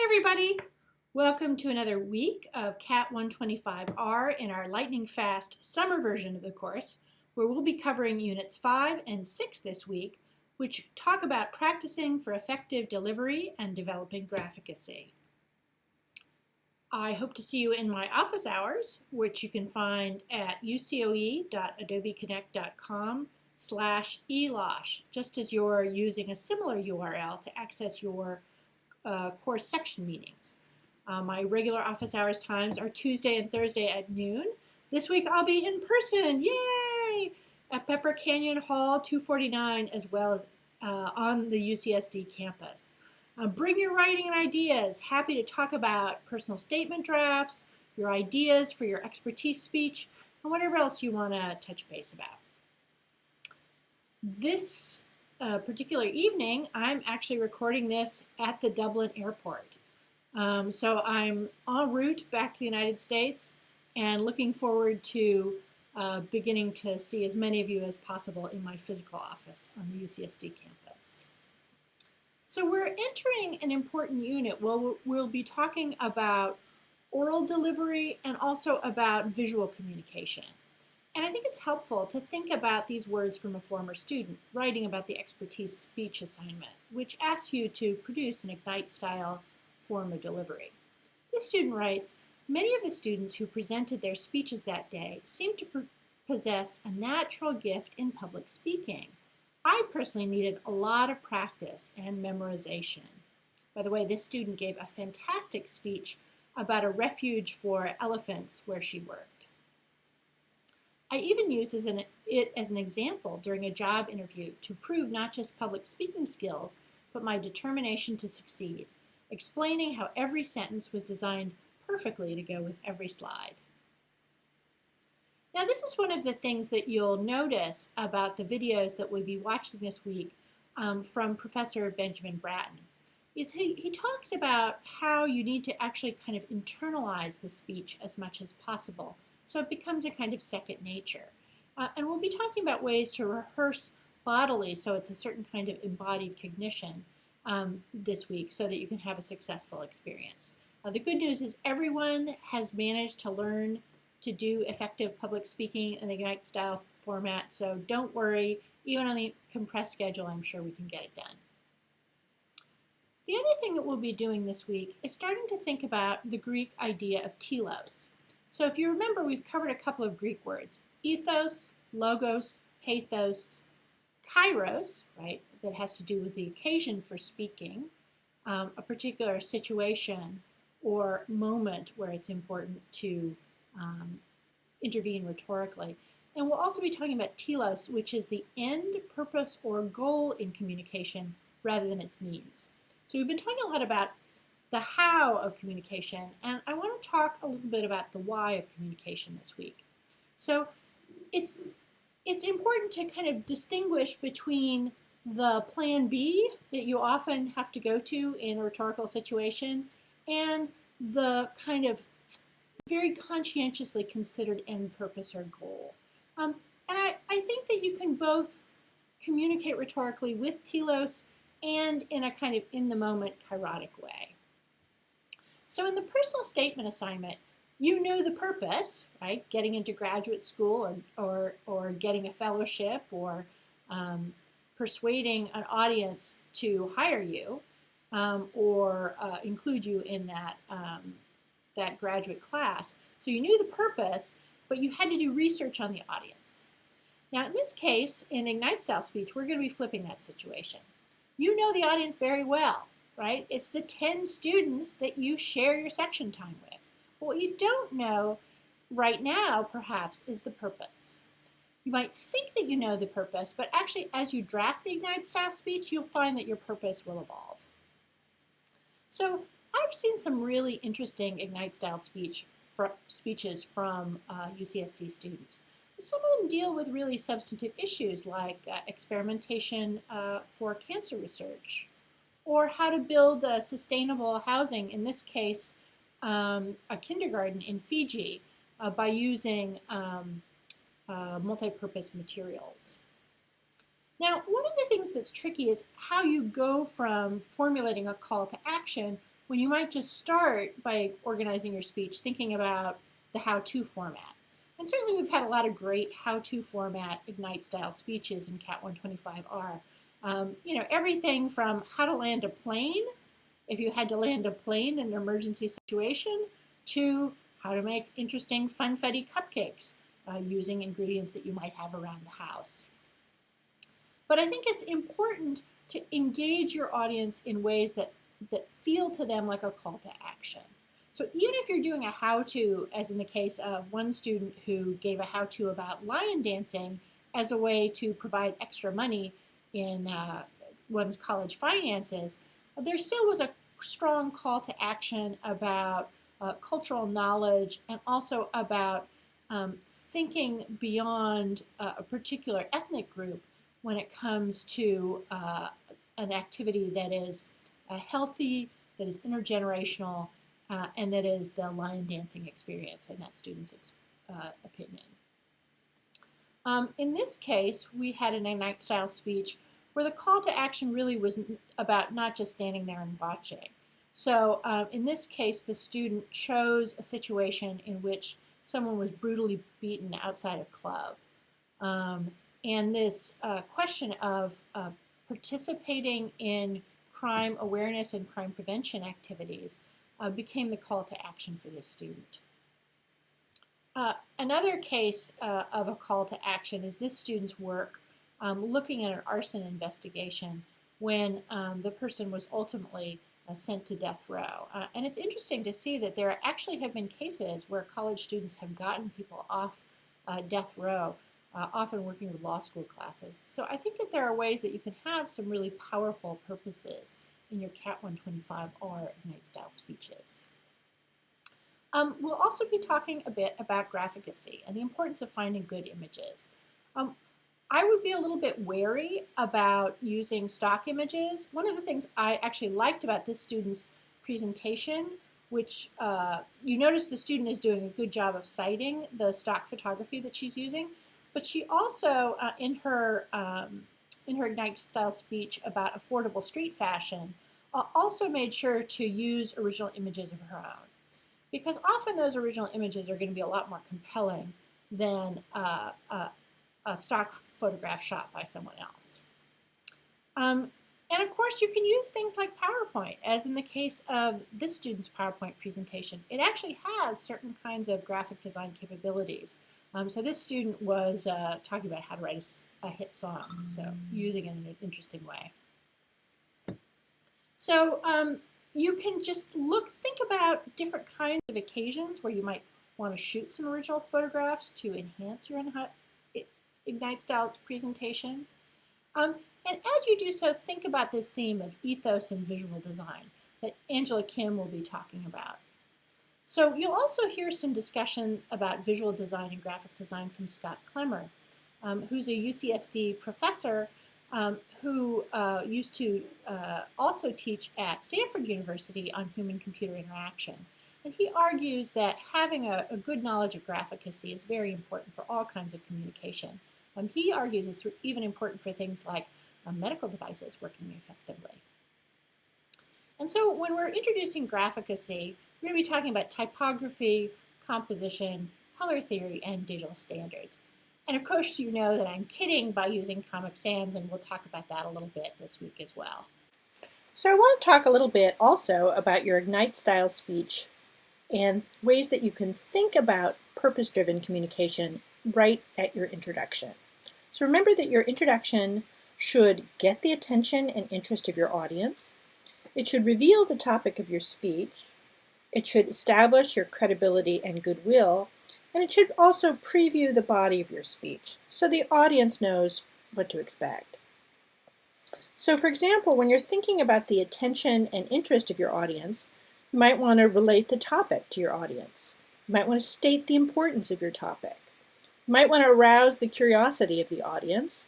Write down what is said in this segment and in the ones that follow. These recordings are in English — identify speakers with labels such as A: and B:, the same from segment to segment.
A: Hi everybody! Welcome to another week of Cat125R in our lightning fast summer version of the course, where we'll be covering Units 5 and 6 this week, which talk about practicing for effective delivery and developing graphicacy. I hope to see you in my office hours, which you can find at ucoe.adobeconnect.com/elosh, just as you're using a similar URL to access your course section meetings. My regular office hours times are Tuesday and Thursday at noon. This week I'll be in person, yay! At Pepper Canyon Hall 249, as well as on the UCSD campus. Bring your writing and ideas. Happy to talk about personal statement drafts, your ideas for your expertise speech, and whatever else you want to touch base about. This particular evening, I'm actually recording this at the Dublin airport. So I'm en route back to the United States and looking forward to beginning to see as many of you as possible in my physical office on the UCSD campus. So we're entering an important unit where we'll be talking about oral delivery and also about visual communication. And I think it's helpful to think about these words from a former student writing about the expertise speech assignment, which asks you to produce an Ignite-style form of delivery. This student writes, many of the students who presented their speeches that day seemed to possess a natural gift in public speaking. I personally needed a lot of practice and memorization. By the way, this student gave a fantastic speech about a refuge for elephants where she worked. I even used it as an example during a job interview to prove not just public speaking skills, but my determination to succeed, explaining how every sentence was designed perfectly to go with every slide. Now, this is one of the things that you'll notice about the videos that we'll be watching this week from Professor Benjamin Bratton. Is he talks about how you need to actually kind of internalize the speech as much as possible, so it becomes a kind of second nature. And we'll be talking about ways to rehearse bodily so it's a certain kind of embodied cognition this week so that you can have a successful experience. The good news is everyone has managed to learn to do effective public speaking in the Ignite style format, so don't worry. Even on the compressed schedule, I'm sure we can get it done. The other thing that we'll be doing this week is starting to think about the Greek idea of telos. So if you remember, we've covered a couple of Greek words, ethos, logos, pathos, kairos, right, that has to do with the occasion for speaking, a particular situation or moment where it's important to intervene rhetorically. And we'll also be talking about telos, which is the end, purpose, or goal in communication rather than its means. So we've been talking a lot about the how of communication, and I want to talk a little bit about the why of communication this week. So it's important to kind of distinguish between the plan B that you often have to go to in a rhetorical situation and the kind of very conscientiously considered end, purpose, or goal. And I think that you can both communicate rhetorically with telos and in a kind of in-the-moment kairotic way. So in the personal statement assignment, you know the purpose, right? Getting into graduate school or getting a fellowship or persuading an audience to hire you or include you in that graduate class. So you knew the purpose, but you had to do research on the audience. Now in this case, in Ignite style speech, we're going to be flipping that situation. You know the audience very well, right? It's the 10 students that you share your section time with. But what you don't know right now, perhaps, is the purpose. You might think that you know the purpose, but actually as you draft the Ignite style speech, you'll find that your purpose will evolve. So I've seen some really interesting Ignite style speeches from UCSD students. Some of them deal with really substantive issues like experimentation for cancer research, or how to build sustainable housing, in this case, a kindergarten in Fiji, by using multi-purpose materials. Now, one of the things that's tricky is how you go from formulating a call to action when you might just start by organizing your speech thinking about the how-to format. And certainly we've had a lot of great how-to format Ignite style speeches in Cat125R. You know, everything from how to land a plane, if you had to land a plane in an emergency situation, to how to make interesting funfetti cupcakes using ingredients that you might have around the house. But I think it's important to engage your audience in ways that feel to them like a call to action. So even if you're doing a how-to, as in the case of one student who gave a how-to about lion dancing as a way to provide extra money in one's college finances, there still was a strong call to action about cultural knowledge and also about thinking beyond a particular ethnic group when it comes to an activity that is healthy, that is intergenerational, and that is the lion dancing experience in that student's opinion. In this case, we had an Ignite style speech where the call to action really was about not just standing there and watching. So in this case, the student chose a situation in which someone was brutally beaten outside a club. And this question of participating in crime awareness and crime prevention activities became the call to action for this student. Another case of a call to action is this student's work looking at an arson investigation when the person was ultimately sent to death row. And it's interesting to see that there actually have been cases where college students have gotten people off death row, often working with law school classes. So I think that there are ways that you can have some really powerful purposes in your Cat125R Ignite style speeches. We'll also be talking a bit about graphicacy and the importance of finding good images. I would be a little bit wary about using stock images. One of the things I actually liked about this student's presentation, which you notice the student is doing a good job of citing the stock photography that she's using, but she also, in her Ignite style speech about affordable street fashion, also made sure to use original images of her own. Because often those original images are going to be a lot more compelling than a stock photograph shot by someone else. And of course, you can use things like PowerPoint, as in the case of this student's PowerPoint presentation. It actually has certain kinds of graphic design capabilities. So this student was talking about how to write a hit song, so using it in an interesting way. So you can just think about different kinds of occasions where you might want to shoot some original photographs to enhance your Ignite style presentation. And as you do so, think about this theme of ethos and visual design that Angela Kim will be talking about. So you'll also hear some discussion about visual design and graphic design from Scott Clemmer, who's a UCSD professor who used to also teach at Stanford University on human-computer interaction. And he argues that having a good knowledge of graphicacy is very important for all kinds of communication. He argues it's even important for things like medical devices working effectively. And so when we're introducing graphicacy, we're going to be talking about typography, composition, color theory, and digital standards. And of course, you know that I'm kidding by using Comic Sans, and we'll talk about that a little bit this week as well. So I want to talk a little bit also about your Ignite style speech and ways that you can think about purpose-driven communication right at your introduction. So remember that your introduction should get the attention and interest of your audience. It should reveal the topic of your speech. It should establish your credibility and goodwill. And it should also preview the body of your speech so the audience knows what to expect. So for example, when you're thinking about the attention and interest of your audience, you might want to relate the topic to your audience. You might want to state the importance of your topic. You might want to arouse the curiosity of the audience.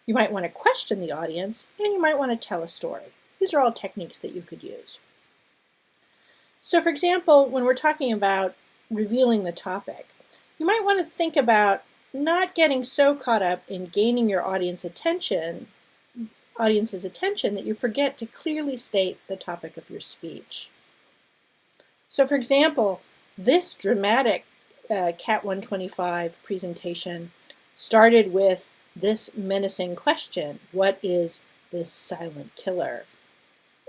A: You might want to question the audience, and you might want to tell a story. These are all techniques that you could use. So for example, when we're talking about revealing the topic, you might want to think about not getting so caught up in gaining your audience's attention that you forget to clearly state the topic of your speech. So for example, this dramatic Cat125 presentation started with this menacing question: what is this silent killer?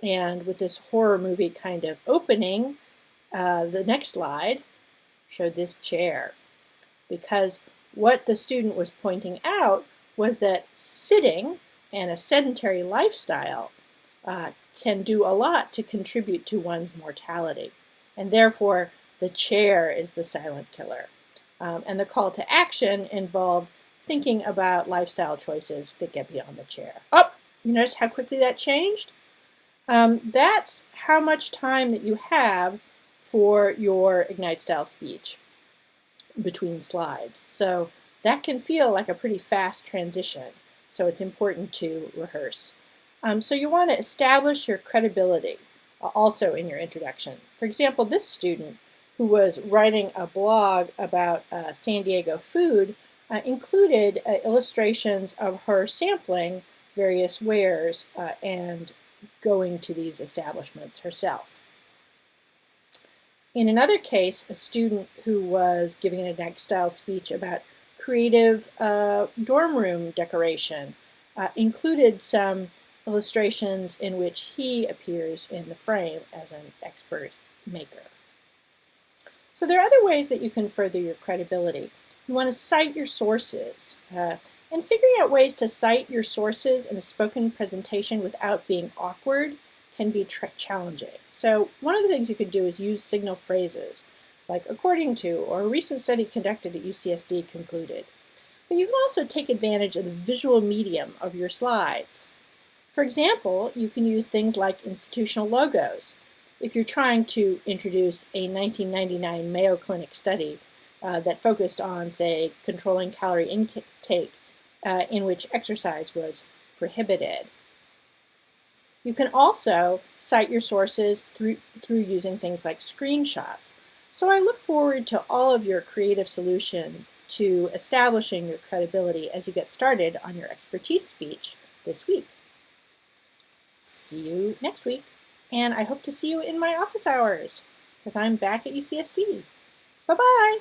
A: And with this horror movie kind of opening, the next slide showed this chair, because what the student was pointing out was that sitting and a sedentary lifestyle can do a lot to contribute to one's mortality. And therefore, the chair is the silent killer. And the call to action involved thinking about lifestyle choices that get beyond the chair. Oh, you notice how quickly that changed? That's how much time that you have for your Ignite style speech between slides. So that can feel like a pretty fast transition. So it's important to rehearse. So you want to establish your credibility also in your introduction. For example, this student who was writing a blog about San Diego food included illustrations of her sampling various wares and going to these establishments herself. In another case, a student who was giving an Ignite style speech about creative dorm room decoration included some illustrations in which he appears in the frame as an expert maker. So there are other ways that you can further your credibility. You want to cite your sources. And figuring out ways to cite your sources in a spoken presentation without being awkward can be challenging. So one of the things you could do is use signal phrases, like according to, or a recent study conducted at UCSD concluded. But you can also take advantage of the visual medium of your slides. For example, you can use things like institutional logos. If you're trying to introduce a 1999 Mayo Clinic study that focused on, say, controlling calorie intake in which exercise was prohibited. You can also cite your sources through using things like screenshots. So I look forward to all of your creative solutions to establishing your credibility as you get started on your expertise speech this week. See you next week, and I hope to see you in my office hours, because I'm back at UCSD. Bye-bye!